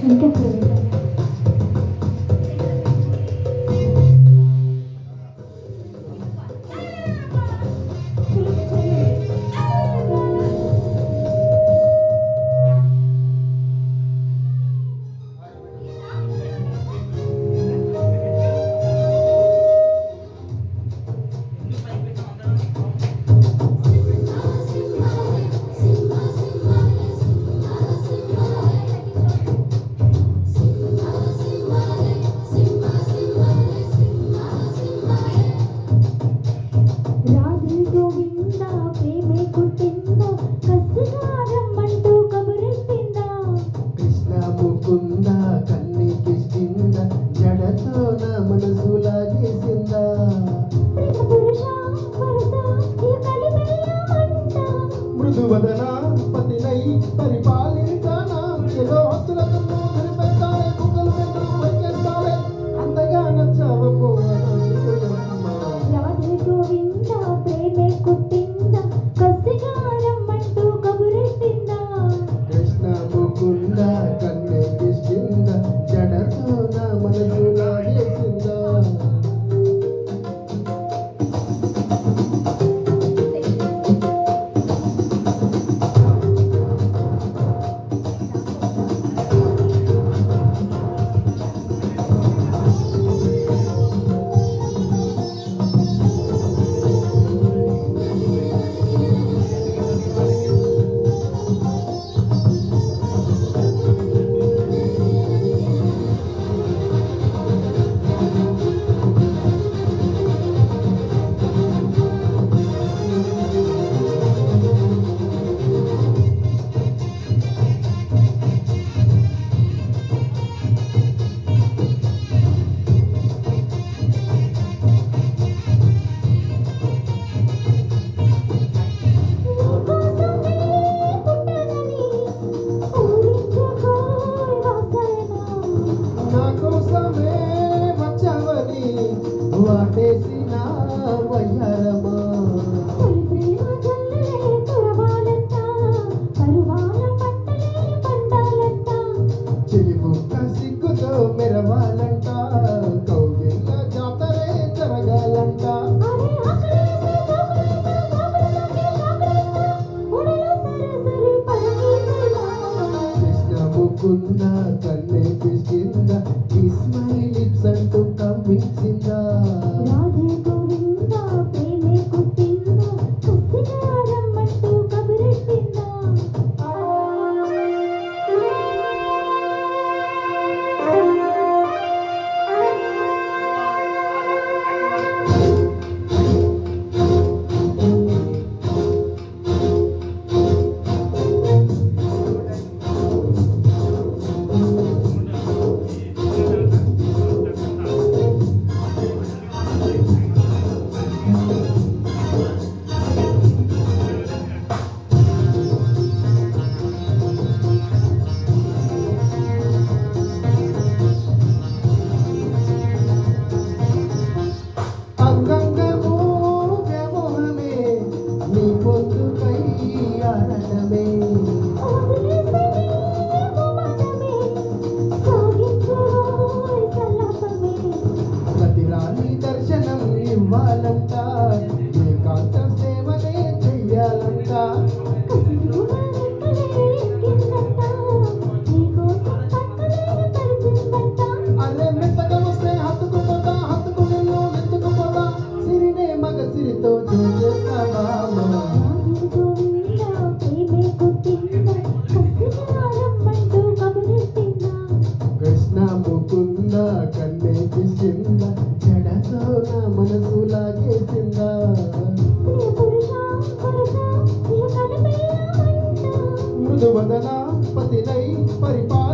ఇంకా మృదువదనా పతినై పరిపాలించానా ఏదో హద్దులకు పెట్టాలి కుక్కలు పెట్టు పెట్టాలి అంతగా నచ్చవపో రాధే గోవింద ప్రేమే కుట్టింద కసిగారమ్మంటూ కబురెట్టిందా కృష్ణ ముకుంద కన్నే కిష్కింద జడతో నా మనసు లాగేసిందా వాటేసిన వయ్యారమా చిలిముక్క సిగ్గుతో మెరవాలంట కౌగిళ్ళ జాతరే జరగాలంట కృష్ణ ముకుంద కన్నే కిష్కింద ఇస్మై లిప్స్ అంటూ కవ్వించిందా రాధే గోవింద ప్రేమే కుట్టింద కసిగారమ్మంటూ కబురెట్టిందా దర్శనం ఇవ్వాలంట ఏకాంత సేవనే చెయ్యాలంట అరే మెత్తగా వస్తే హత్తుకుపోతా హత్తుకుని ఎత్తుకుపోతా సిరినే మగ సిరితో చేస్తావా కృష్ణ ముకుంద కన్నే కిష్కింద జడతో నా మనసు లాగేసిందా మృదువదన పతినై పరిపా